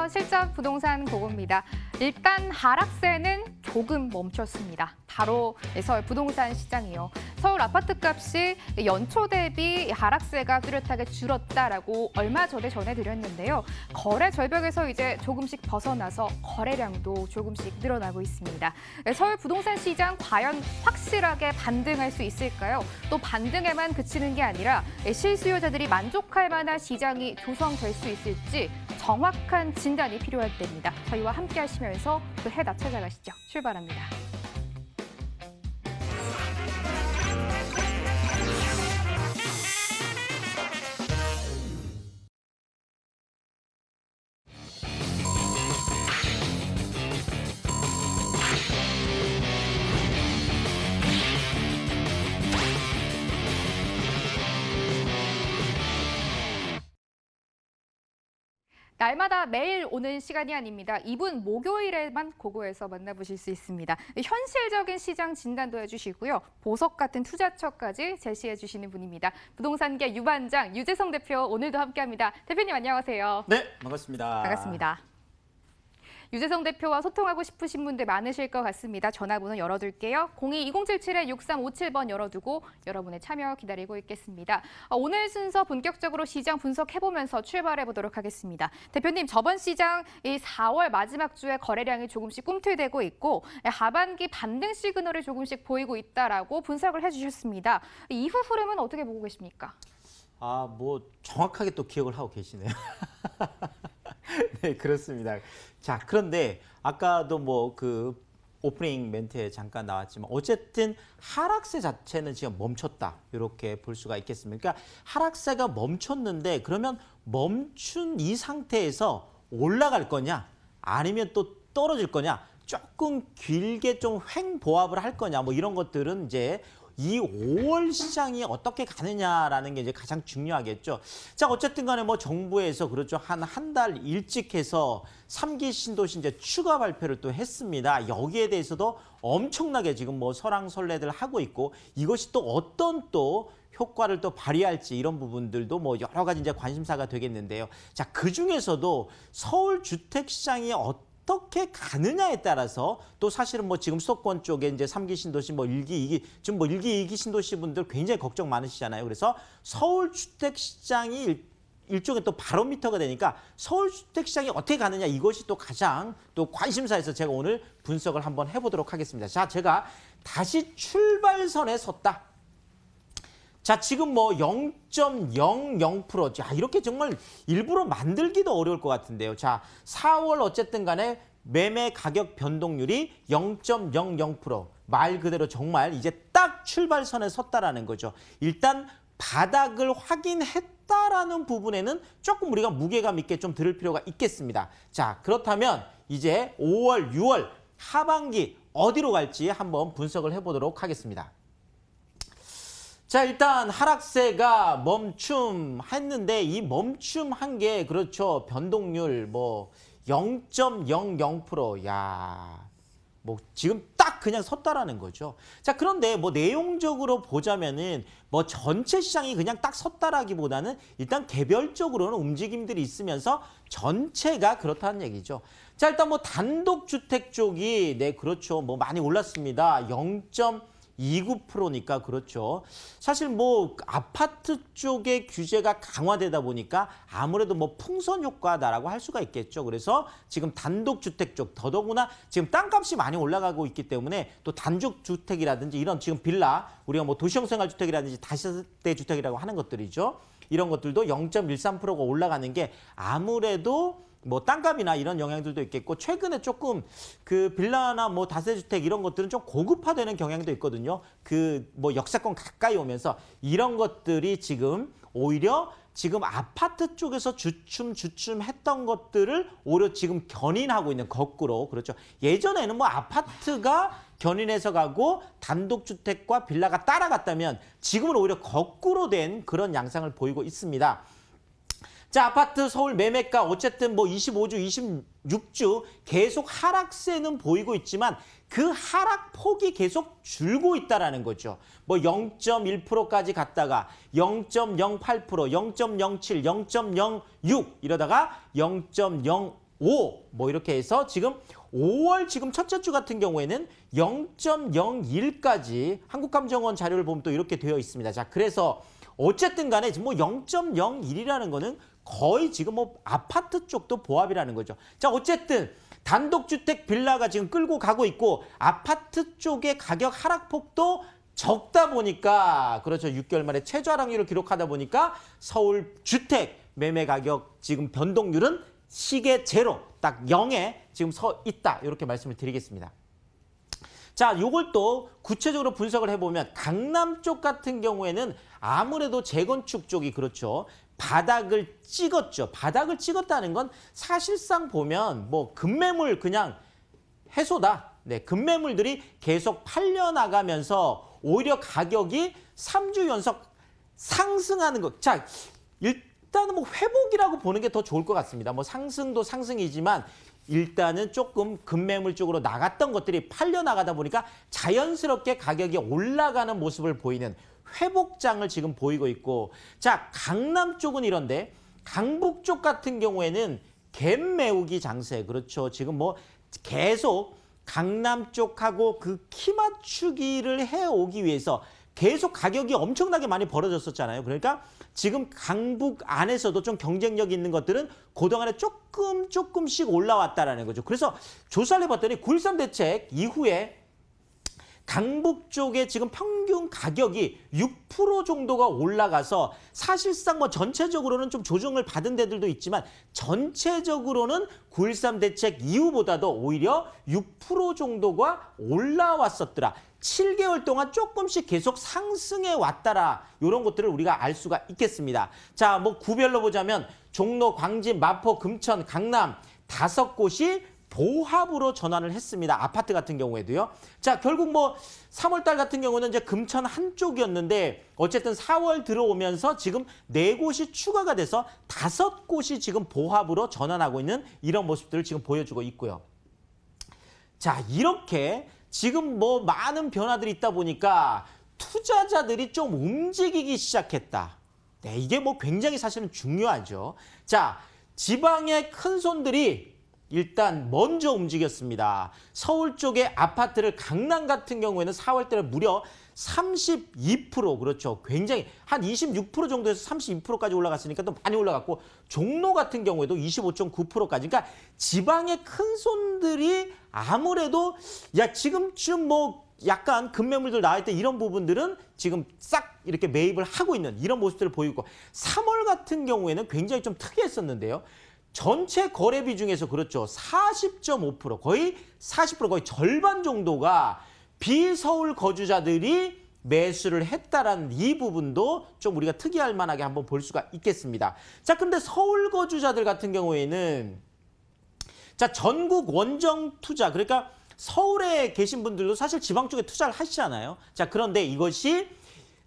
안녕하세요. 실전 부동산 고고입니다. 일단 하락세는 조금 멈췄습니다. 바로 서울 부동산 시장이요. 서울 아파트값이 연초 대비 하락세가 뚜렷하게 줄었다라고 얼마 전에 전해드렸는데요. 거래 절벽에서 이제 조금씩 벗어나서 거래량도 조금씩 늘어나고 있습니다. 서울 부동산 시장 과연 확실하게 반등할 수 있을까요? 또 반등에만 그치는 게 아니라 실수요자들이 만족할 만한 시장이 조성될 수 있을지 정확한 진단이 필요할 때입니다. 저희와 함께 하시면서 그 해답 찾아가시죠. 출발합니다. 날마다 매일 오는 시간이 아닙니다. 이분 목요일에만 고고에서 만나보실 수 있습니다. 현실적인 시장 진단도 해주시고요. 보석 같은 투자처까지 제시해 주시는 분입니다. 부동산계 유반장 유재성 대표 오늘도 함께합니다. 대표님 안녕하세요. 네, 반갑습니다. 반갑습니다. 유재성 대표와 소통하고 싶으신 분들 많으실 것 같습니다. 전화번호 열어둘게요. 02-2077-6357번 열어두고 여러분의 참여 기다리고 있겠습니다. 오늘 순서 본격적으로 시장 분석해보면서 출발해보도록 하겠습니다. 대표님, 저번 시장 이 4월 마지막 주에 거래량이 조금씩 꿈틀대고 있고 하반기 반등 시그널을 조금씩 보이고 있다라고 분석을 해주셨습니다. 이후 흐름은 어떻게 보고 계십니까? 뭐 정확하게 또 기억을 하고 계시네요. 네, 그렇습니다. 자, 그런데 아까도 뭐 그 오프닝 멘트에 잠깐 나왔지만 어쨌든 하락세 자체는 지금 멈췄다. 이렇게 볼 수가 있겠습니다. 그러니까 하락세가 멈췄는데 그러면 멈춘 이 상태에서 올라갈 거냐 아니면 또 떨어질 거냐 조금 길게 좀 횡보합을 할 거냐 뭐 이런 것들은 이제 이 5월 시장이 어떻게 가느냐라는 게 이제 가장 중요하겠죠. 자, 어쨌든 간에 뭐 정부에서 그렇죠. 한 달 일찍 해서 3기 신도시 이제 추가 발표를 또 했습니다. 여기에 대해서도 엄청나게 지금 뭐 설왕설래들 하고 있고 이것이 또 어떤 또 효과를 또 발휘할지 이런 부분들도 뭐 여러 가지 이제 관심사가 되겠는데요. 자, 그 중에서도 서울 주택 시장이 어떻게 가느냐에 따라서 또 사실은 뭐 지금 수도권 쪽에 이제 3기 신도시 뭐 1기, 2기 지금 뭐 1기, 2기 신도시 분들 굉장히 걱정 많으시잖아요. 그래서 서울 주택 시장이 일종의 또 바로미터가 되니까 서울 주택 시장이 어떻게 가느냐 이것이 또 가장 또 관심사에서 제가 오늘 분석을 한번 해보도록 하겠습니다. 자, 제가 다시 출발선에 섰다. 자, 지금 뭐 0.00%. 자, 이렇게 정말 일부러 만들기도 어려울 것 같은데요. 자, 4월 어쨌든 간에 매매 가격 변동률이 0.00%. 말 그대로 정말 이제 딱 출발선에 섰다라는 거죠. 일단 바닥을 확인했다라는 부분에는 조금 우리가 무게감 있게 좀 들을 필요가 있겠습니다. 자, 그렇다면 이제 5월, 6월 하반기 어디로 갈지 한번 분석을 해보도록 하겠습니다. 자, 일단 하락세가 멈춤했는데 이 멈춤한 게 그렇죠. 변동률 뭐 0.00%. 야, 뭐 지금 딱 그냥 섰다라는 거죠. 자, 그런데 뭐 내용적으로 보자면은 뭐 전체 시장이 그냥 딱 섰다라기보다는 일단 개별적으로는 움직임들이 있으면서 전체가 그렇다는 얘기죠. 자, 일단 뭐 단독주택 쪽이 네, 그렇죠. 뭐 많이 올랐습니다. 0.29%니까 그렇죠. 사실 뭐 아파트 쪽의 규제가 강화되다 보니까 아무래도 뭐 풍선 효과다라고 할 수가 있겠죠. 그래서 지금 단독주택 쪽 더더구나 지금 땅값이 많이 올라가고 있기 때문에 또 단독주택이라든지 이런 지금 빌라 우리가 뭐 도시형 생활주택이라든지 다세대 주택이라고 하는 것들이죠. 이런 것들도 0.13%가 올라가는 게 아무래도 뭐 땅값이나 이런 영향들도 있겠고 최근에 조금 그 빌라나 뭐 다세주택 이런 것들은 좀 고급화되는 경향도 있거든요. 그 뭐 역세권 가까이 오면서 이런 것들이 지금 오히려 지금 아파트 쪽에서 주춤했던 것들을 오히려 지금 견인하고 있는 거꾸로 그렇죠. 예전에는 뭐 아파트가 견인해서 가고 단독주택과 빌라가 따라갔다면 지금은 오히려 거꾸로 된 그런 양상을 보이고 있습니다. 자, 아파트 서울 매매가 어쨌든 뭐 25주, 26주 계속 하락세는 보이고 있지만 그 하락폭이 계속 줄고 있다라는 거죠. 뭐 0.1%까지 갔다가 0.08%, 0.07, 0.06 이러다가 0.05 뭐 이렇게 해서 지금 5월 지금 첫째 주 같은 경우에는 0.01까지 한국감정원 자료를 보면 또 이렇게 되어 있습니다. 자, 그래서 어쨌든 간에 뭐 0.01이라는 거는 거의 지금 뭐 아파트 쪽도 보합이라는 거죠. 자, 어쨌든 단독주택 빌라가 지금 끌고 가고 있고 아파트 쪽의 가격 하락폭도 적다 보니까 그렇죠. 6개월 만에 최저 하락률을 기록하다 보니까 서울 주택 매매 가격 지금 변동률은 시계 제로 딱 0에 지금 서 있다. 이렇게 말씀을 드리겠습니다. 자, 요걸 또 구체적으로 분석을 해보면 강남 쪽 같은 경우에는 아무래도 재건축 쪽이 그렇죠. 바닥을 찍었죠. 바닥을 찍었다는 건 사실상 보면 뭐 급매물 그냥 해소다. 네, 급매물들이 계속 팔려나가면서 오히려 가격이 3주 연속 상승하는 것. 자, 일단은 뭐 회복이라고 보는 게 더 좋을 것 같습니다. 뭐 상승도 상승이지만 일단은 조금 급매물 쪽으로 나갔던 것들이 팔려나가다 보니까 자연스럽게 가격이 올라가는 모습을 보이는 회복장을 지금 보이고 있고, 자, 강남 쪽은 이런데 강북 쪽 같은 경우에는 갭 메우기 장세. 그렇죠. 지금 뭐 계속 강남 쪽하고 그 키 맞추기를 해오기 위해서 계속 가격이 엄청나게 많이 벌어졌었잖아요. 그러니까 지금 강북 안에서도 좀 경쟁력 있는 것들은 그동안에 조금씩 올라왔다라는 거죠. 그래서 조사를 해봤더니 9.13 대책 이후에 강북 쪽에 지금 평균 가격이 6% 정도가 올라가서 사실상 뭐 전체적으로는 좀 조정을 받은 데들도 있지만 전체적으로는 9.13 대책 이후보다도 오히려 6% 정도가 올라왔었더라. 7개월 동안 조금씩 계속 상승해 왔다라. 이런 것들을 우리가 알 수가 있겠습니다. 자, 뭐 구별로 보자면 종로, 광진, 마포, 금천, 강남 5곳이 보합으로 전환을 했습니다. 아파트 같은 경우에도요. 자, 결국 뭐 3월 달 같은 경우는 이제 금천 한쪽이었는데 어쨌든 4월 들어오면서 지금 4곳이 추가가 돼서 5곳이 지금 보합으로 전환하고 있는 이런 모습들을 지금 보여주고 있고요. 자, 이렇게 지금 뭐 많은 변화들이 있다 보니까 투자자들이 좀 움직이기 시작했다. 네, 이게 뭐 굉장히 사실은 중요하죠. 자, 지방의 큰 손들이 일단 먼저 움직였습니다. 서울 쪽의 아파트를 강남 같은 경우에는 4월 달에 무려 32% 그렇죠. 굉장히 한 26% 정도에서 32%까지 올라갔으니까 또 많이 올라갔고 종로 같은 경우에도 25.9%까지. 그러니까 지방의 큰 손들이 아무래도 야 지금쯤 뭐 약간 급매물들 나올 때 이런 부분들은 지금 싹 이렇게 매입을 하고 있는 이런 모습들을 보이고 3월 같은 경우에는 굉장히 좀 특이했었는데요. 전체 거래비 중에서 그렇죠. 40.5% 거의 40% 거의 절반 정도가 비서울 거주자들이 매수를 했다라는 이 부분도 좀 우리가 특이할 만하게 한번 볼 수가 있겠습니다. 자, 근데 서울 거주자들 같은 경우에는 자, 전국 원정 투자 그러니까 서울에 계신 분들도 사실 지방 쪽에 투자를 하시잖아요. 자, 그런데 이것이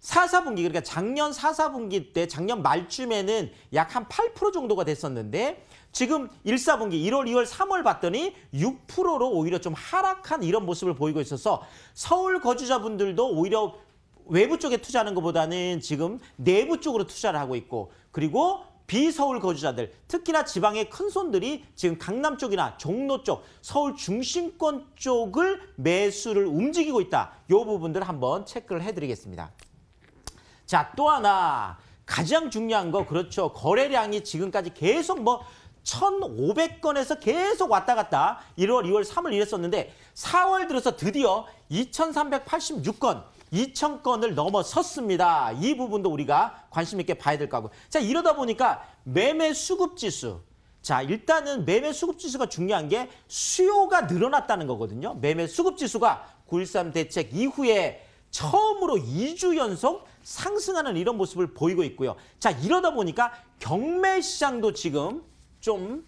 4분기 그러니까 작년 4분기 때 작년 말쯤에는 약 한 8% 정도가 됐었는데 지금 1분기 1월, 2월, 3월 봤더니 6%로 오히려 좀 하락한 이런 모습을 보이고 있어서 서울 거주자분들도 오히려 외부 쪽에 투자하는 것보다는 지금 내부 쪽으로 투자를 하고 있고 그리고 비서울 거주자들 특히나 지방의 큰 손들이 지금 강남 쪽이나 종로 쪽 서울 중심권 쪽을 매수를 움직이고 있다. 이 부분들 한번 체크를 해드리겠습니다. 자, 또 하나 가장 중요한 거 그렇죠. 거래량이 지금까지 계속 뭐 1,500건에서 계속 왔다 갔다 1월, 2월, 3월 이랬었는데 4월 들어서 드디어 2,386건, 2,000건을 넘어섰습니다. 이 부분도 우리가 관심 있게 봐야 될 거고. 자, 이러다 보니까 매매 수급 지수. 자, 일단은 매매 수급 지수가 중요한 게 수요가 늘어났다는 거거든요. 매매 수급 지수가 9.13 대책 이후에 처음으로 2주 연속 상승하는 이런 모습을 보이고 있고요. 자, 이러다 보니까 경매 시장도 지금 좀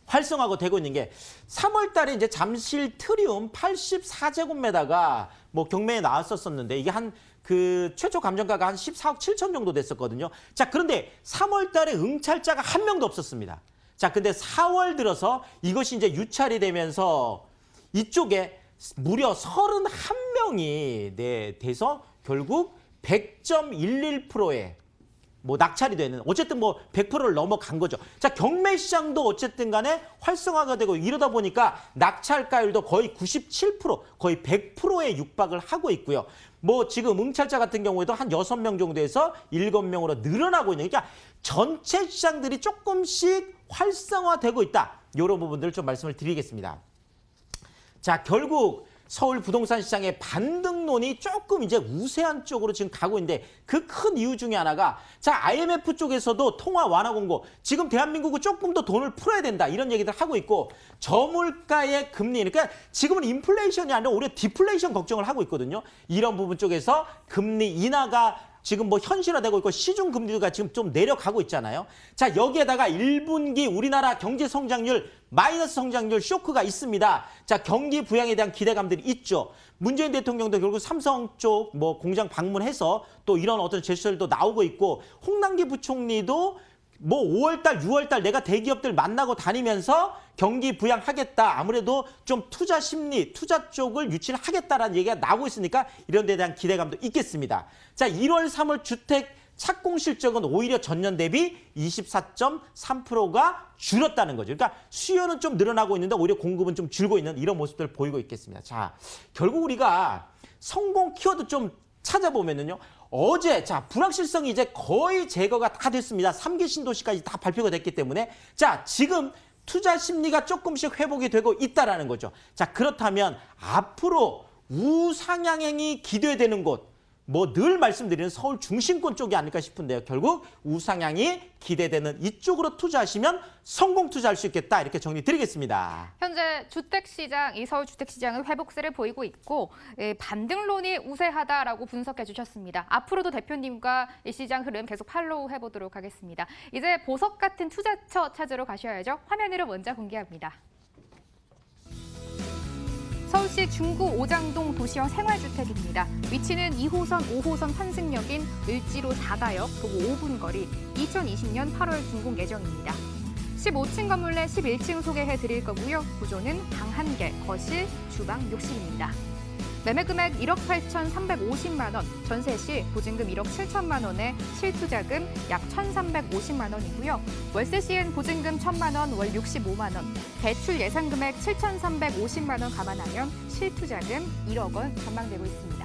활성화가 되고 있는 게 3월 달에 이제 잠실 트리움 84제곱미터가 뭐 경매에 나왔었는데 이게 한 그 최초 감정가가 한 14억 7천 정도 됐었거든요. 자, 그런데 3월 달에 응찰자가 한 명도 없었습니다. 자, 근데 4월 들어서 이것이 이제 유찰이 되면서 이쪽에 무려 31명이 돼서 결국 100.11%의 뭐 낙찰이 되는 어쨌든 뭐 100%를 넘어간 거죠. 자, 경매 시장도 어쨌든 간에 활성화가 되고 이러다 보니까 낙찰가율도 거의 97%, 거의 100%에 육박을 하고 있고요. 뭐 지금 응찰자 같은 경우에도 한 6명 정도에서 7명으로 늘어나고 있는, 그러니까 전체 시장들이 조금씩 활성화되고 있다. 이런 부분들을 좀 말씀을 드리겠습니다. 자, 결국 서울 부동산 시장의 반등론이 조금 이제 우세한 쪽으로 지금 가고 있는데 그 큰 이유 중에 하나가 자, IMF 쪽에서도 통화 완화 공고, 지금 대한민국은 조금 더 돈을 풀어야 된다 이런 얘기들 하고 있고, 저물가의 금리, 그러니까 지금은 인플레이션이 아니라 오히려 디플레이션 걱정을 하고 있거든요. 이런 부분 쪽에서 금리 인하가 지금 뭐 현실화되고 있고 시중 금리가 지금 좀 내려가고 있잖아요. 자, 여기에다가 1분기 우리나라 경제 성장률 마이너스 성장률 쇼크가 있습니다. 자, 경기 부양에 대한 기대감들이 있죠. 문재인 대통령도 결국 삼성 쪽 뭐 공장 방문해서 또 이런 어떤 제스처들도 나오고 있고, 홍남기 부총리도 뭐 5월달, 6월달 내가 대기업들 만나고 다니면서 경기 부양하겠다. 아무래도 좀 투자 심리, 투자 쪽을 유치를 하겠다라는 얘기가 나오고 있으니까 이런 데에 대한 기대감도 있겠습니다. 자, 1월, 3월 주택 착공 실적은 오히려 전년 대비 24.3%가 줄었다는 거죠. 그러니까 수요는 좀 늘어나고 있는데 오히려 공급은 좀 줄고 있는 이런 모습들을 보이고 있겠습니다. 자, 결국 우리가 성공 키워드 좀 찾아보면은요. 어제 자, 불확실성이 이제 거의 제거가 다 됐습니다. 3기 신도시까지 다 발표가 됐기 때문에 자, 지금 투자 심리가 조금씩 회복이 되고 있다라는 거죠. 자, 그렇다면 앞으로 우상향행이 기대되는 곳, 뭐 늘 말씀드리는 서울 중심권 쪽이 아닐까 싶은데요. 결국 우상향이 기대되는 이쪽으로 투자하시면 성공 투자할 수 있겠다. 이렇게 정리 드리겠습니다. 현재 주택시장, 이 서울 주택시장은 회복세를 보이고 있고 반등론이 우세하다라고 분석해 주셨습니다. 앞으로도 대표님과 이 시장 흐름 계속 팔로우 해보도록 하겠습니다. 이제 보석 같은 투자처 찾으러 가셔야죠. 화면으로 먼저 공개합니다. 서울시 중구 오장동 도시형 생활주택입니다. 위치는 2호선, 5호선 환승역인 을지로 4가역, 도보 5분 거리, 2020년 8월 준공 예정입니다. 15층 건물 내 11층 소개해 드릴 거고요. 구조는 방 1개, 거실, 주방, 욕실입니다. 매매 금액 1억 8,350만 원, 전세 시 보증금 1억 7천만 원에 실투자금 약 1,350만 원이고요. 월세 시엔 보증금 1,000만 원, 월 65만 원, 대출 예상 금액 7,350만 원 감안하면 실투자금 1억 원 전망되고 있습니다.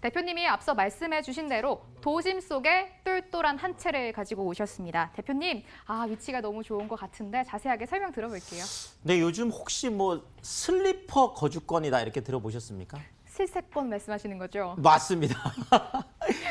대표님이 앞서 말씀해 주신 대로 도심 속에 똘똘한 한 채를 가지고 오셨습니다. 대표님, 위치가 너무 좋은 것 같은데 자세하게 설명 들어볼게요. 네, 요즘 혹시 뭐 슬리퍼 거주권이다 이렇게 들어보셨습니까? 실세권 말씀하시는 거죠? 맞습니다.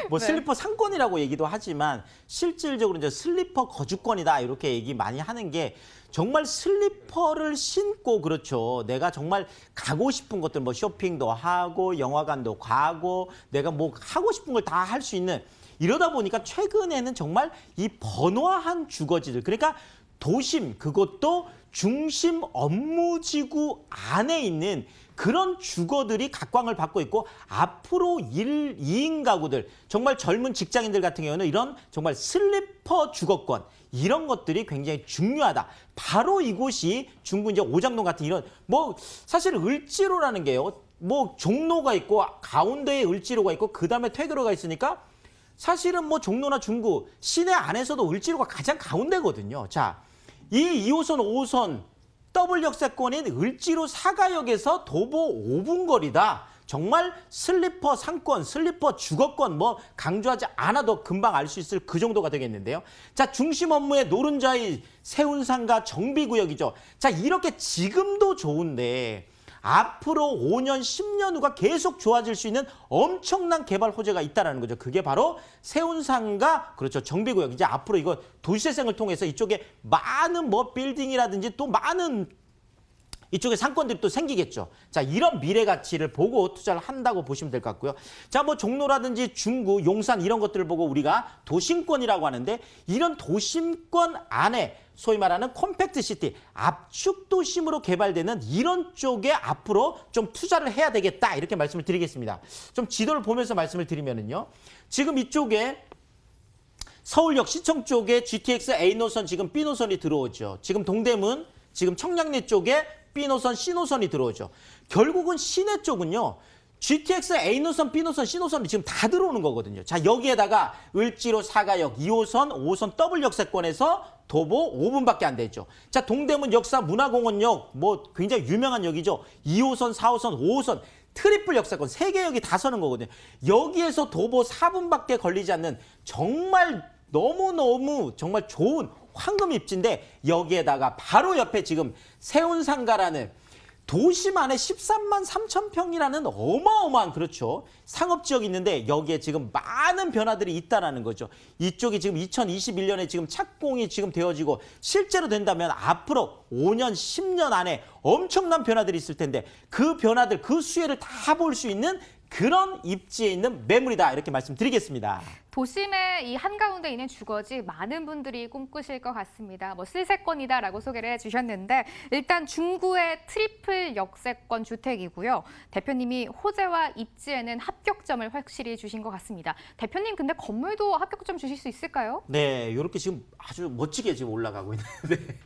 뭐 네. 슬리퍼 상권이라고 얘기도 하지만 실질적으로 이제 슬리퍼 거주권이다 이렇게 얘기 많이 하는 게, 정말 슬리퍼를 신고, 그렇죠, 내가 정말 가고 싶은 것들 뭐 쇼핑도 하고 영화관도 가고 내가 뭐 하고 싶은 걸 다 할 수 있는, 이러다 보니까 최근에는 정말 이 번화한 주거지들, 그러니까 도심, 그것도 중심 업무지구 안에 있는 그런 주거들이 각광을 받고 있고, 앞으로 2인 가구들, 정말 젊은 직장인들 같은 경우는 이런 정말 슬리퍼 주거권, 이런 것들이 굉장히 중요하다. 바로 이곳이 중구 이제 오장동 같은 이런, 뭐 사실 을지로라는 게요, 뭐 종로가 있고 가운데에 을지로가 있고 그다음에 퇴교로가 있으니까 사실은 뭐 종로나 중구 시내 안에서도 을지로가 가장 가운데거든요. 자, 이 2호선, 5호선 더블 역세권인 을지로 4가역에서 도보 5분 거리다. 정말 슬리퍼 상권, 슬리퍼 주거권 뭐 강조하지 않아도 금방 알 수 있을 그 정도가 되겠는데요. 자, 중심 업무의 노른자의 세운상가 정비구역이죠. 자, 이렇게 지금도 좋은데 앞으로 5년, 10년 후가 계속 좋아질 수 있는 엄청난 개발 호재가 있다는 거죠. 그게 바로 세운상가, 그렇죠, 정비구역. 이제 앞으로 이거 도시재생을 통해서 이쪽에 많은 뭐 빌딩이라든지 또 많은 이쪽에 상권들이 또 생기겠죠. 자, 이런 미래 가치를 보고 투자를 한다고 보시면 될 것 같고요. 자, 뭐 종로라든지 중구, 용산 이런 것들을 보고 우리가 도심권이라고 하는데, 이런 도심권 안에 소위 말하는 컴팩트 시티, 압축 도심으로 개발되는 이런 쪽에 앞으로 좀 투자를 해야 되겠다, 이렇게 말씀을 드리겠습니다. 좀 지도를 보면서 말씀을 드리면은요. 지금 이쪽에 서울역 시청 쪽에 GTX A노선, 지금 B노선이 들어오죠. 지금 동대문, 지금 청량리 쪽에 B노선, C노선이 들어오죠. 결국은 시내 쪽은요, GTX A 노선, B 노선, C 노선이 지금 다 들어오는 거거든요. 자, 여기에다가 을지로 사가역 2호선, 5호선 더블 역세권에서 도보 5분밖에 안 되죠. 자, 동대문 역사 문화공원역 뭐 굉장히 유명한 역이죠. 2호선, 4호선, 5호선 트리플 역세권 3개 역이 다 서는 거거든요. 여기에서 도보 4분밖에 걸리지 않는 정말 너무너무 정말 좋은 황금 입지인데 여기에다가 바로 옆에 지금 세운상가라는 도심 안에 13만 3천 평이라는 어마어마한 그렇죠. 상업지역이 있는데 여기에 지금 많은 변화들이 있다라는 거죠. 이쪽이 지금 2021년에 지금 착공이 지금 되어지고 실제로 된다면 앞으로 5년, 10년 안에 엄청난 변화들이 있을 텐데 그 변화들, 그 수혜를 다 볼 수 있는 그런 입지에 있는 매물이다 이렇게 말씀드리겠습니다. 도심의 이 한가운데 있는 주거지 많은 분들이 꿈꾸실 것 같습니다. 뭐 실세권이다라고 소개를 해주셨는데 일단 중구의 트리플 역세권 주택이고요. 대표님이 호재와 입지에는 합격점을 확실히 주신 것 같습니다. 대표님 근데 건물도 합격점 주실 수 있을까요? 네, 이렇게 지금 아주 멋지게 지금 올라가고 있는데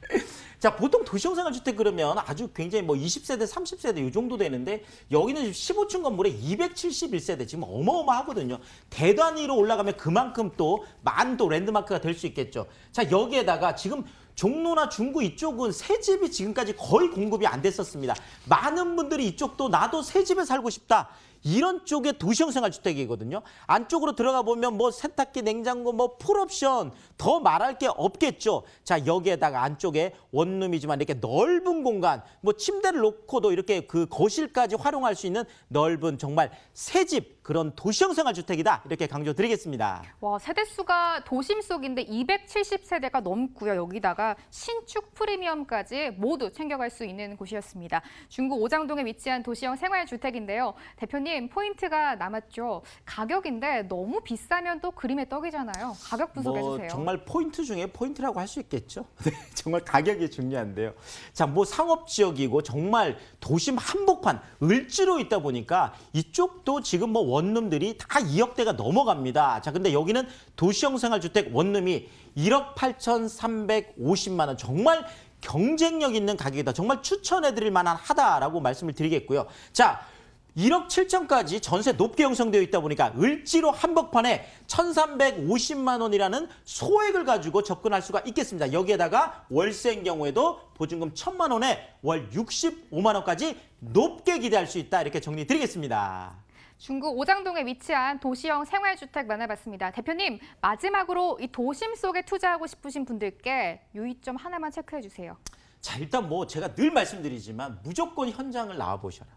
자, 보통 도시형생활주택 그러면 아주 굉장히 뭐 20세대, 30세대 이 정도 되는데 여기는 지금 15층 건물에 271세대 지금 어마어마하거든요. 대단위로 올라가면 그만큼 또 많은 또 랜드마크가 될 수 있겠죠. 자, 여기에다가 지금 종로나 중구 이쪽은 새 집이 지금까지 거의 공급이 안 됐었습니다. 많은 분들이 이쪽도 나도 새 집에 살고 싶다. 이런 쪽의 도시형 생활주택이거든요. 안쪽으로 들어가 보면 뭐 세탁기, 냉장고, 뭐 풀옵션 더 말할 게 없겠죠. 자, 여기에다가 안쪽에 원룸이지만 이렇게 넓은 공간, 뭐 침대를 놓고도 이렇게 그 거실까지 활용할 수 있는 넓은 정말 새집 그런 도시형 생활주택이다. 이렇게 강조드리겠습니다. 와, 세대수가 도심 속인데 270세대가 넘고요. 여기다가 신축 프리미엄까지 모두 챙겨갈 수 있는 곳이었습니다. 중구 오장동에 위치한 도시형 생활주택인데요. 대표님, 포인트가 남았죠. 가격인데 너무 비싸면 또 그림의 떡이잖아요. 가격 분석해주세요. 정말 포인트 중에 포인트라고 할 수 있겠죠. 네, 정말 가격이 중요한데요. 자, 뭐 상업지역이고 정말 도심 한복판, 을지로 있다 보니까 이쪽도 지금 뭐 원룸들이 다 2억대가 넘어갑니다. 자, 근데 여기는 도시형 생활주택 원룸이 1억 8,350만 원 정말 경쟁력 있는 가격이다. 정말 추천해드릴 만한 하다라고 말씀을 드리겠고요. 자, 1억 7천까지 전세 높게 형성되어 있다 보니까 을지로 한복판에 1,350만 원이라는 소액을 가지고 접근할 수가 있겠습니다. 여기에다가 월세인 경우에도 보증금 1,000만 원에 월 65만 원까지 높게 기대할 수 있다. 이렇게 정리 드리겠습니다. 중구 오장동에 위치한 도시형 생활주택 만나봤습니다. 대표님, 마지막으로 이 도심 속에 투자하고 싶으신 분들께 유의점 하나만 체크해 주세요. 자, 일단 뭐 제가 늘 말씀드리지만 무조건 현장을 나와 보셔라.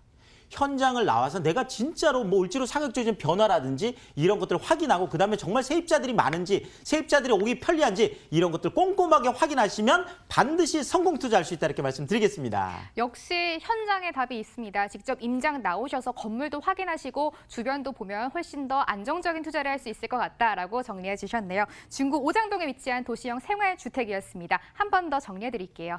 현장을 나와서 내가 진짜로 뭐 을지로 사격적인 변화라든지 이런 것들을 확인하고 그다음에 정말 세입자들이 많은지 세입자들이 오기 편리한지 이런 것들 꼼꼼하게 확인하시면 반드시 성공 투자할 수 있다 이렇게 말씀드리겠습니다. 역시 현장에 답이 있습니다. 직접 임장 나오셔서 건물도 확인하시고 주변도 보면 훨씬 더 안정적인 투자를 할 수 있을 것 같다라고 정리해 주셨네요. 중구 오장동에 위치한 도시형 생활주택이었습니다. 한 번 더 정리해 드릴게요.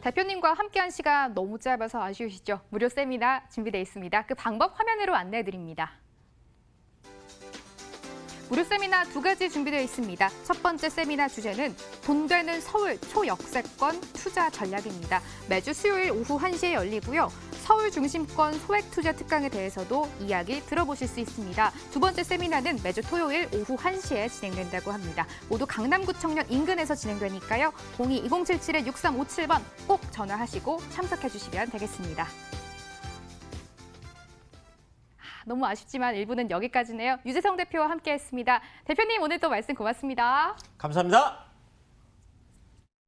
대표님과 함께한 시간 너무 짧아서 아쉬우시죠? 무료 세미나 준비되어 있습니다. 그 방법 화면으로 안내해 드립니다. 무료 세미나 2가지 준비되어 있습니다. 첫 번째 세미나 주제는 돈 되는 서울 초역세권 투자 전략입니다. 매주 수요일 오후 1시에 열리고요. 서울 중심권 소액 투자 특강에 대해서도 이야기 들어보실 수 있습니다. 두 번째 세미나는 매주 토요일 오후 1시에 진행된다고 합니다. 모두 강남구청역 인근에서 진행되니까요. 02-2077-6357번 꼭 전화하시고 참석해 주시면 되겠습니다. 너무 아쉽지만 1부는 여기까지네요. 유재성 대표와 함께했습니다. 대표님 오늘 또 말씀 고맙습니다. 감사합니다.